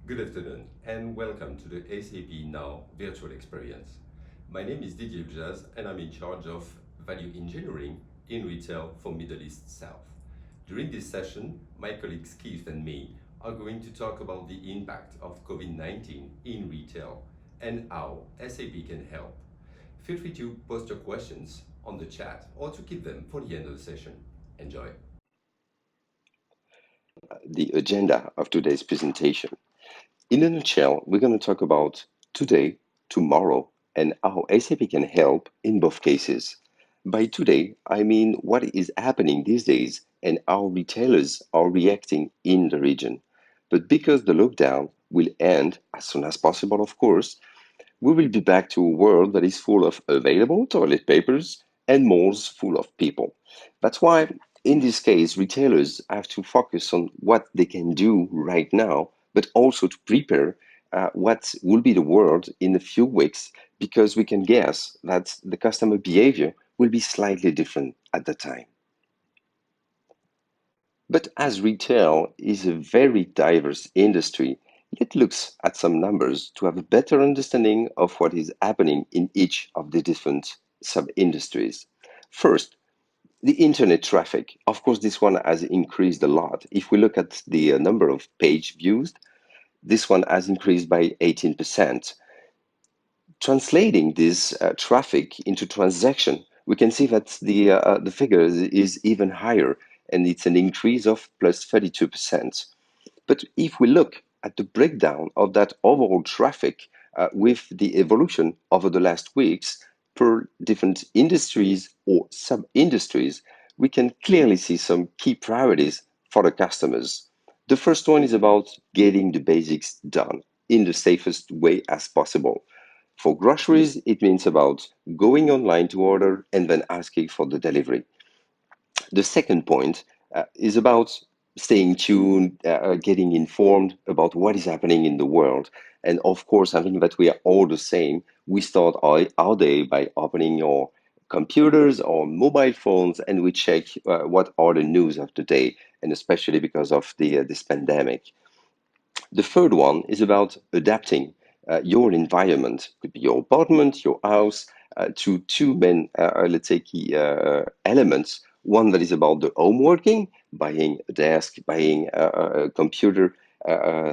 Good afternoon and welcome to the SAP Now virtual experience. My name is Didier Bjaz and I'm in charge of value engineering in retail for Middle East South. During this session, my colleagues Keith and me are going to talk about the impact of COVID-19 in retail and how SAP can help. Feel free to post your questions on the chat or to keep them for the end of the session. Enjoy. The agenda of today's presentation. In a nutshell, we're going to talk about today, tomorrow, and how SAP can help in both cases. By today, I mean what is happening these days and how retailers are reacting in the region. But because the lockdown will end as soon as possible, of course, we will be back to a world that is full of available toilet papers and malls full of people. That's why, in this case, retailers have to focus on what they can do right now, but also to prepare what will be the world in a few weeks, because we can guess that the customer behavior will be slightly different at the time. But as retail is a very diverse industry, let's look at some numbers to have a better understanding of what is happening in each of the different sub-industries. First, the internet traffic. Of course, this one has increased a lot. If we look at the number of page views, this one has increased by 18%. Translating this traffic into transaction, we can see that the figure is even higher, and it's an increase of plus 32%. But if we look at the breakdown of that overall traffic with the evolution over the last weeks per different industries or sub-industries, we can clearly see some key priorities for the customers. The first one is about getting the basics done in the safest way as possible. For groceries, it means about going online to order and then asking for the delivery. The second point is about staying tuned, getting informed about what is happening in the world. And of course, I think that we are all the same. We start our day by opening our computers or mobile phones and we check what are the news of the day, and especially because of this pandemic. The third one is about adapting your environment, could be your apartment, your house, to two main, let's say, key elements. One that is about the home working, buying a desk, buying a computer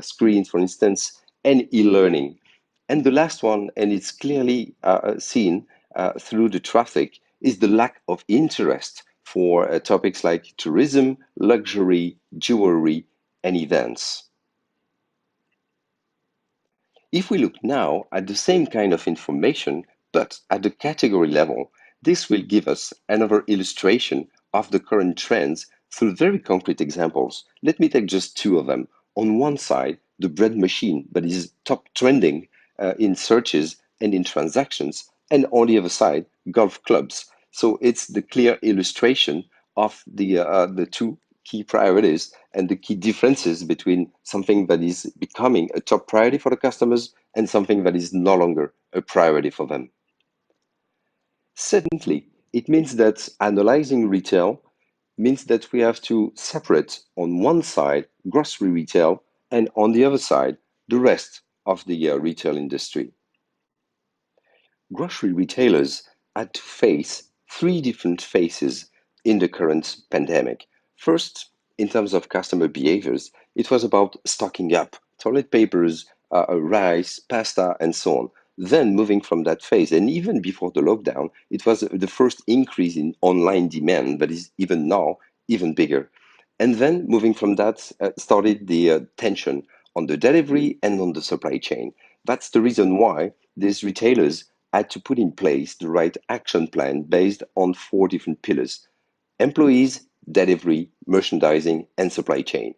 screens, for instance, and e-learning. And the last one, and it's clearly seen through the traffic, is the lack of interest for topics like tourism, luxury, jewelry, and events. If we look now at the same kind of information, but at the category level, this will give us another illustration of the current trends through very concrete examples. Let me take just two of them. On one side, the bread machine that is top trending in searches and in transactions, and on the other side, golf clubs. So it's the clear illustration of the two key priorities and the key differences between something that is becoming a top priority for the customers and something that is no longer a priority for them. Secondly, it means that analyzing retail means that we have to separate on one side grocery retail and on the other side the rest of the retail industry. Grocery retailers had to face three different phases in the current pandemic. First, in terms of customer behaviors, it was about stocking up toilet papers, rice, pasta, and so on. Then, moving from that phase, and even before the lockdown, it was the first increase in online demand that is even now even bigger. And then, moving from that, started the tension on the delivery and on the supply chain. That's the reason why these retailers had to put in place the right action plan based on four different pillars: employees, delivery, merchandising, and supply chain.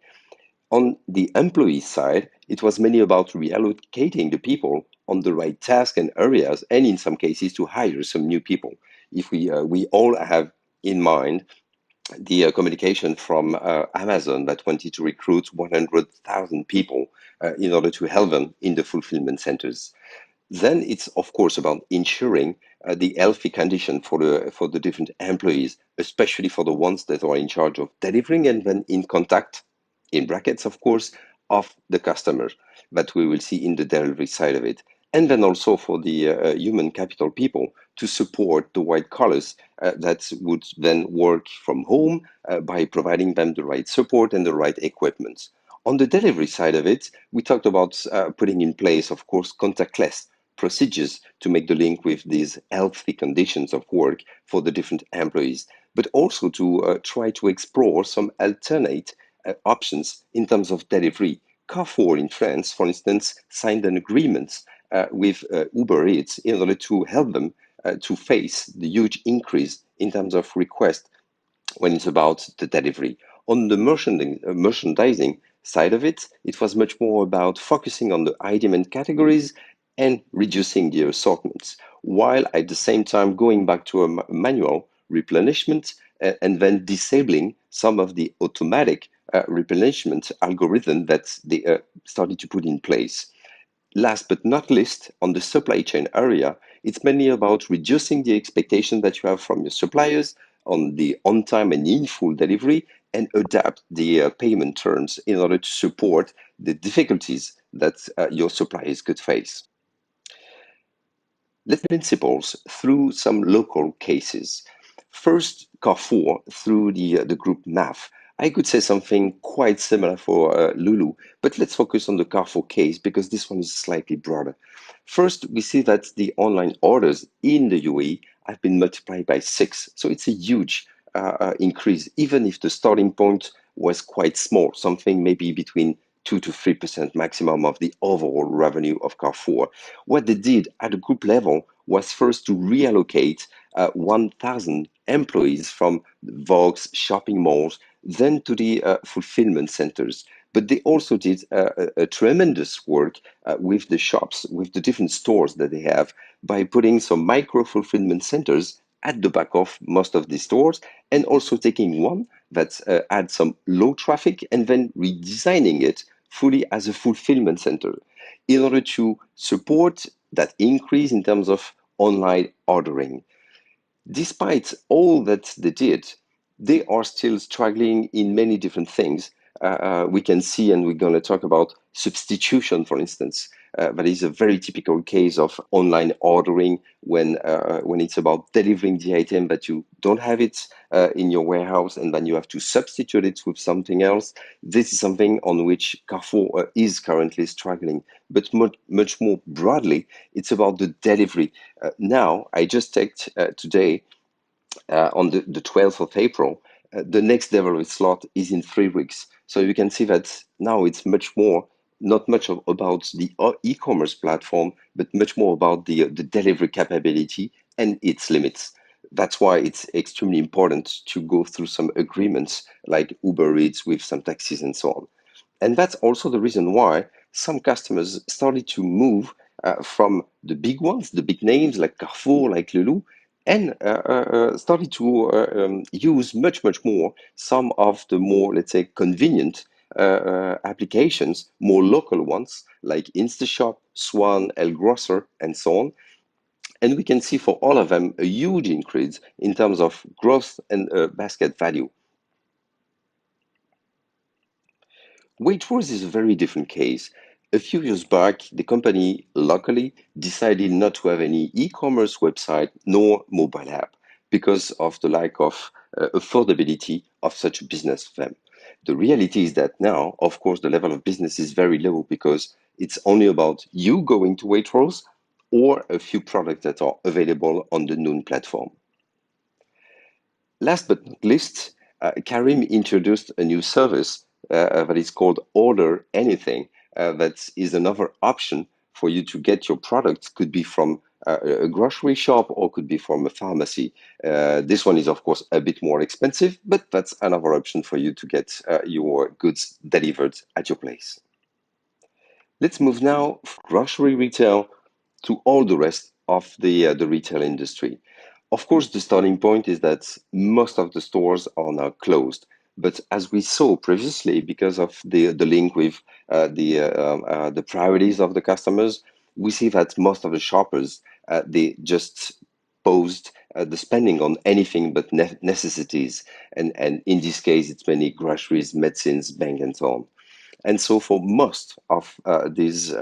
On the employee side, it was mainly about reallocating the people on the right tasks and areas, and in some cases to hire some new people. If we all have in mind the communication from Amazon that wanted to recruit 100,000 people in order to help them in the fulfillment centers. Then it's of course about ensuring the healthy condition for the different employees, especially for the ones that are in charge of delivering and then in contact, in brackets of course, of the customer that we will see in the delivery side of it. And then also for the human capital people to support the white collars that would then work from home by providing them the right support and the right equipment. On the delivery side of it, we talked about putting in place, of course, contactless procedures to make the link with these healthy conditions of work for the different employees, but also to try to explore some alternate options in terms of delivery. Carrefour in France, for instance, signed an agreement with Uber Eats in order to help them to face the huge increase in terms of requests when it's about the delivery. On the merchandising side of it, it was much more about focusing on the high demand categories and reducing the assortments, while at the same time going back to a manual replenishment and then disabling some of the automatic replenishment algorithm that they started to put in place. Last but not least, on the supply chain area, it's mainly about reducing the expectation that you have from your suppliers on the on-time and in-full delivery and adapt the payment terms in order to support the difficulties that your suppliers could face. Let's principles through some local cases. First, Carrefour through the group MAF. I could say something quite similar for Lulu, but let's focus on the Carrefour case because this one is slightly broader. First, we see that the online orders in the UAE have been multiplied by six. So it's a huge increase, even if the starting point was quite small, something maybe between 2 to 3% maximum of the overall revenue of Carrefour. What they did at a group level was first to reallocate 1,000 employees from Vogue's shopping malls, then to the fulfillment centers. But they also did a tremendous work with the shops, with the different stores that they have, by putting some micro fulfillment centers at the back of most of the stores, and also taking one that had some low traffic and then redesigning it fully as a fulfillment center in order to support that increase in terms of online ordering. Despite all that they did, they are still struggling in many different things. We can see, and we're going to talk about substitution, for instance. That is a very typical case of online ordering when it's about delivering the item, but you don't have it in your warehouse, and then you have to substitute it with something else. This is something on which Carrefour is currently struggling. But much more broadly, it's about the delivery. Now, I just checked today on the 12th of April, the next delivery slot is in 3 weeks. So you can see that now it's much more, not much about the e-commerce platform, but much more about the delivery capability and its limits. That's why it's extremely important to go through some agreements like Uber Eats with some taxis and so on. And that's also the reason why some customers started to move from the big ones, the big names like Carrefour, like Lulu, and started to use much more some of the more, let's say, convenient applications, more local ones like InstaShop, Swan, El Grocer, and so on. And we can see for all of them a huge increase in terms of growth and basket value. Waitrose is a very different case. A few years back, the company locally decided not to have any e-commerce website nor mobile app because of the lack of affordability of such a business for them. The reality is that now, of course, the level of business is very low because it's only about you going to Waitrose or a few products that are available on the Noon platform. Last but not least, Karim introduced a new service that is called Order Anything. That is another option for you to get your products. Could be from a grocery shop or could be from a pharmacy. This one is, of course, a bit more expensive, but that's another option for you to get your goods delivered at your place. Let's move now from grocery retail to all the rest of the retail industry. Of course, the starting point is that most of the stores are now closed. But as we saw previously, because of the link with the priorities of the customers, we see that most of the shoppers they just paused the spending on anything but necessities, and in this case, it's many groceries, medicines, bank, and so on. And so for most of these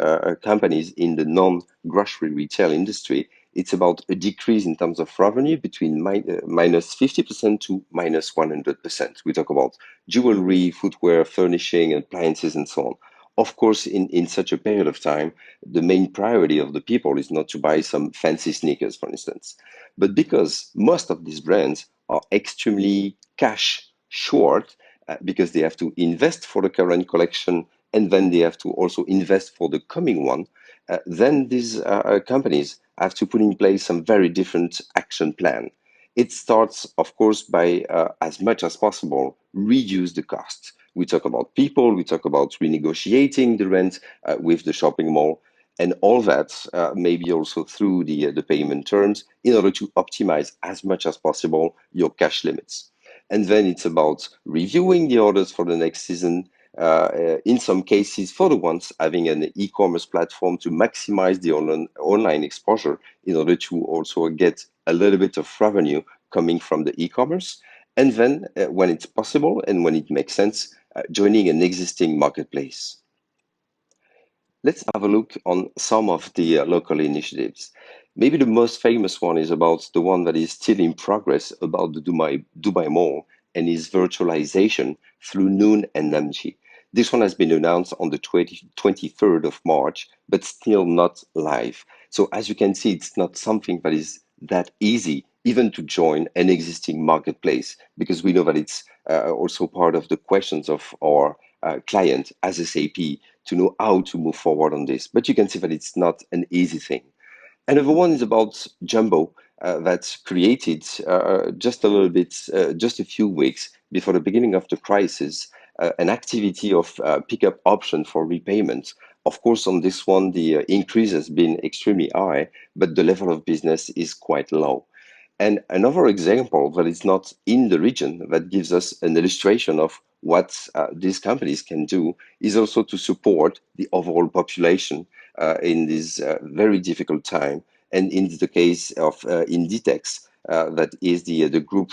companies in the non-grocery retail industry, it's about a decrease in terms of revenue between minus 50% to minus 100%. We talk about jewelry, footwear, furnishing, appliances, and so on. Of course, in such a period of time, the main priority of the people is not to buy some fancy sneakers, for instance. But because most of these brands are extremely cash short, because they have to invest for the current collection and then they have to also invest for the coming one, then these companies have to put in place some very different action plan. It starts, of course, by as much as possible reduce the costs. We talk about people, we talk about renegotiating the rent with the shopping mall, and all that maybe also through the payment terms in order to optimize as much as possible your cash limits. And then it's about reviewing the orders for the next season. In some cases, for the ones having an e-commerce platform to maximize the online exposure in order to also get a little bit of revenue coming from the e-commerce. And then, when it's possible and when it makes sense, joining an existing marketplace. Let's have a look on some of the local initiatives. Maybe the most famous one is about the one that is still in progress about the Dubai Mall and its virtualization through Noon and Namji. This one has been announced on the 23rd of March, but still not live. So as you can see, it's not something that is that easy even to join an existing marketplace, because we know that it's also part of the questions of our client as SAP to know how to move forward on this. But you can see that it's not an easy thing. Another one is about Jumbo that's created just a little bit, just a few weeks before the beginning of the crisis, an activity of pickup option for repayment. Of course, on this one, the increase has been extremely high, but the level of business is quite low. And another example that is not in the region that gives us an illustration of what these companies can do is also to support the overall population in this very difficult time. And in the case of Inditex, that is the group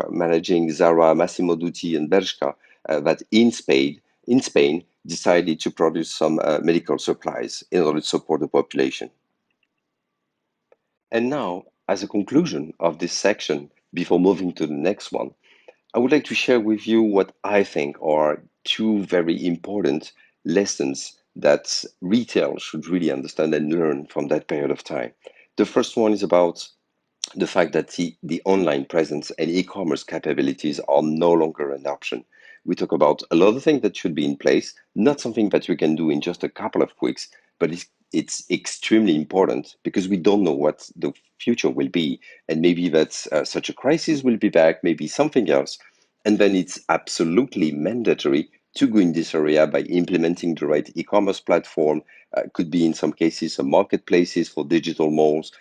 managing Zara, Massimo Dutti, and Bershka, that in Spain decided to produce some medical supplies in order to support the population. And now, as a conclusion of this section, before moving to the next one, I would like to share with you what I think are two very important lessons that retail should really understand and learn from that period of time. The first one is about the fact that the online presence and e-commerce capabilities are no longer an option. We talk about a lot of things that should be in place, not something that you can do in just a couple of weeks, but it's extremely important because we don't know what the future will be. And maybe that such a crisis will be back, maybe something else. And then it's absolutely mandatory to go in this area by implementing the right e-commerce platform. Could be in some cases some marketplaces for digital malls,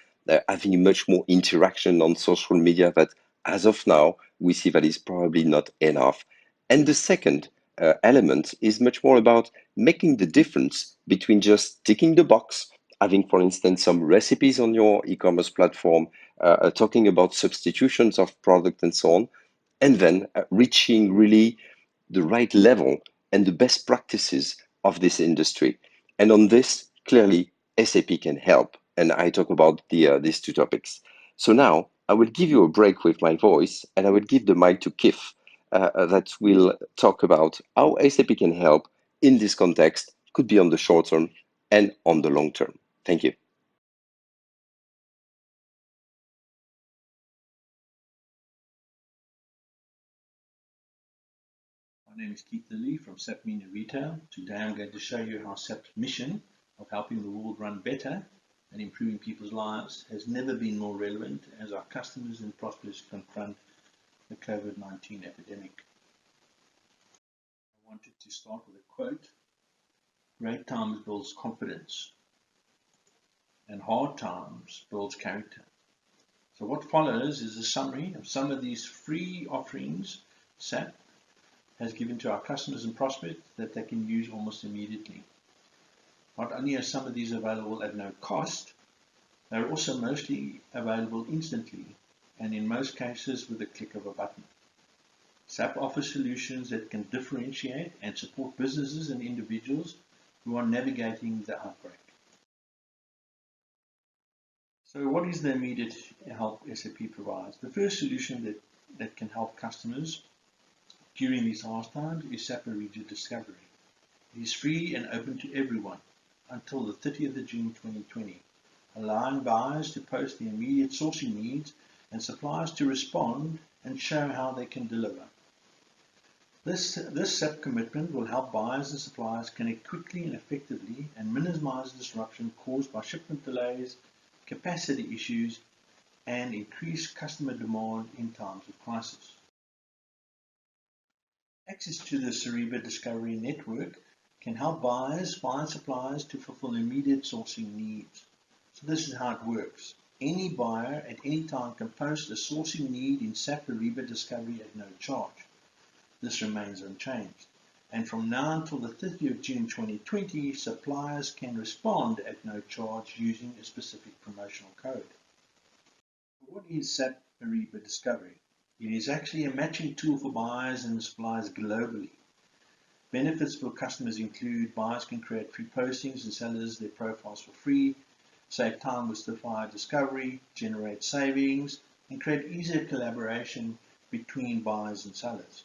having much more interaction on social media that as of now we see that is probably not enough. And the second element is much more about making the difference between just ticking the box, having, for instance, some recipes on your e-commerce platform, talking about substitutions of product and so on, and then reaching really the right level and the best practices of this industry. And on this, clearly, SAP can help. And I talk about these two topics. So now I will give you a break with my voice and I will give the mic to Kif that will talk about how SAP can help in this context, could be on the short term and on the long term. Thank you. My name is Keith Lilly from SAP Media Retail. Today I'm going to show you how SAP's mission of helping the world run better and improving people's lives has never been more relevant as our customers and prospects confront the COVID-19 epidemic. I wanted to start with a quote: "Great times builds confidence and hard times builds character." So what follows is a summary of some of these free offerings SAP has given to our customers and prospects that they can use almost immediately. Not only are some of these available at no cost, they're also mostly available instantly and in most cases with a click of a button. SAP offers solutions that can differentiate and support businesses and individuals who are navigating the outbreak. So what is the immediate help SAP provides? The first solution that can help customers during these hard times is SAP Ariba Discovery. It is free and open to everyone until the 30th of June 2020, allowing buyers to post their immediate sourcing needs and suppliers to respond and show how they can deliver. This SAP commitment will help buyers and suppliers connect quickly and effectively and minimize disruption caused by shipment delays, capacity issues, and increase customer demand in times of crisis. Access to the Ariba Discovery Network can help buyers find suppliers to fulfill immediate sourcing needs. So this is how it works. Any buyer at any time can post a sourcing need in SAP Ariba Discovery at no charge. This remains unchanged. And from now until the 30th of June 2020, suppliers can respond at no charge using a specific promotional code. What is SAP Ariba Discovery? It is actually a matching tool for buyers and suppliers globally. Benefits for customers include buyers can create free postings and sellers their profiles for free, save time with supplier discovery, generate savings, and create easier collaboration between buyers and sellers.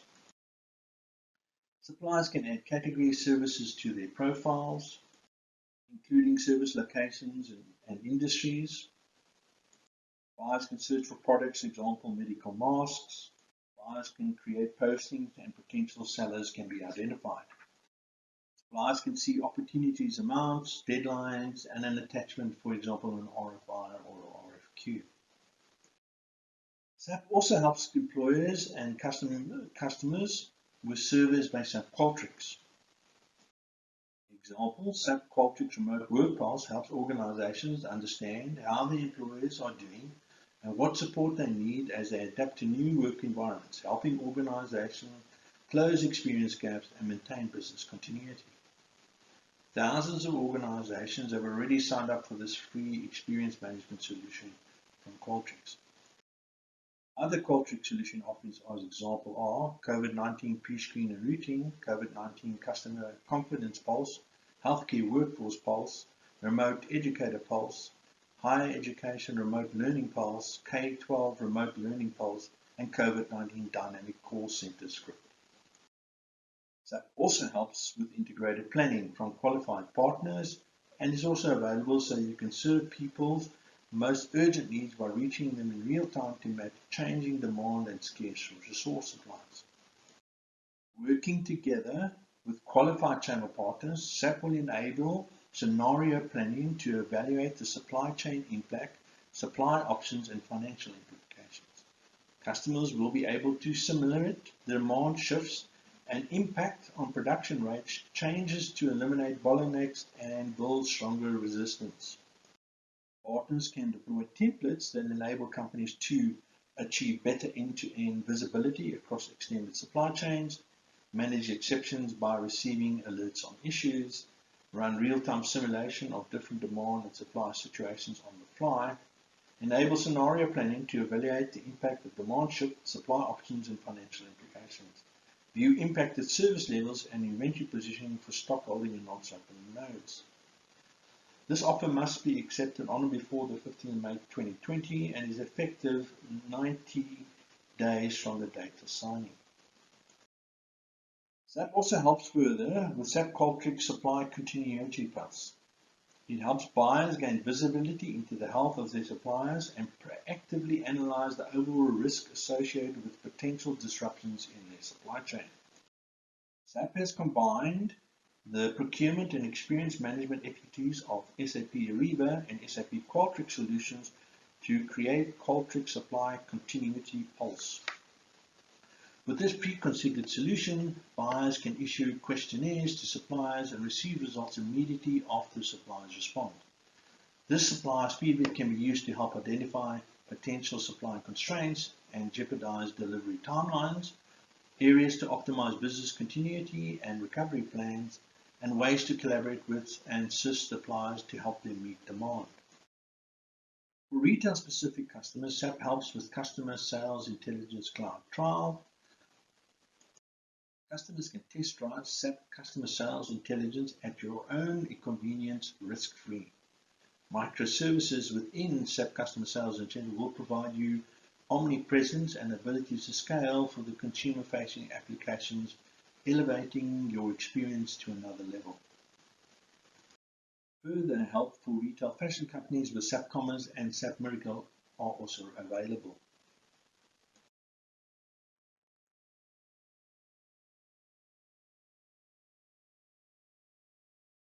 Suppliers can add category services to their profiles, including service locations and industries. Buyers can search for products, example medical masks. Buyers can create postings and potential sellers can be identified. Suppliers can see opportunities, amounts, deadlines, and an attachment, for example, an RFI or RFQ. SAP also helps employers and customers with surveys based on Qualtrics. Example, SAP Qualtrics Remote Work Pulse helps organizations understand how their employees are doing and what support they need as they adapt to new work environments, helping organizations close experience gaps and maintain business continuity. Thousands of organizations have already signed up for this free experience management solution from Qualtrics. Other Qualtrics solution offerings as example are COVID-19 pre-screen and routing, COVID-19 Customer Confidence Pulse, Healthcare Workforce Pulse, Remote Educator Pulse, Higher Education Remote Learning Pulse, K-12 Remote Learning Pulse, and COVID-19 Dynamic Call Center Script. SAP also helps with integrated planning from qualified partners and is also available so you can serve people's most urgent needs by reaching them in real time to match changing demand and scarce resource supplies. Working together with qualified channel partners, SAP will enable scenario planning to evaluate the supply chain impact, supply options, and financial implications. Customers will be able to simulate the demand shifts and impact on production rates changes to eliminate bottlenecks and build stronger resistance. Partners can deploy templates that enable companies to achieve better end-to-end visibility across extended supply chains, manage exceptions by receiving alerts on issues, run real-time simulation of different demand and supply situations on the fly, enable scenario planning to evaluate the impact of demand shift, supply options, and financial implications, view impacted service levels and inventory positioning for stock holding and non-stock nodes. This offer must be accepted on or before the 15th of May 2020 and is effective 90 days from the date of signing. SAP also helps further with SAP Qualtrics Supply Continuity Pulse. It helps buyers gain visibility into the health of their suppliers and proactively analyze the overall risk associated with potential disruptions in their supply chain. SAP has combined the procurement and experience management expertise of SAP Ariba and SAP Qualtrics solutions to create Qualtrics Supply Continuity Pulse. With this pre-configured solution, buyers can issue questionnaires to suppliers and receive results immediately after suppliers respond. This supplier's feedback can be used to help identify potential supply constraints and jeopardize delivery timelines, areas to optimize business continuity and recovery plans, and ways to collaborate with and assist suppliers to help them meet demand. For retail-specific customers, SAP helps with customer sales intelligence cloud trial, Customers can test drive SAP Customer Sales Intelligence at your own convenience, risk-free. Microservices within SAP Customer Sales Intelligence will provide you omnipresence and ability to scale for the consumer-facing applications, elevating your experience to another level. Further help for retail fashion companies with SAP Commerce and SAP Miracle are also available.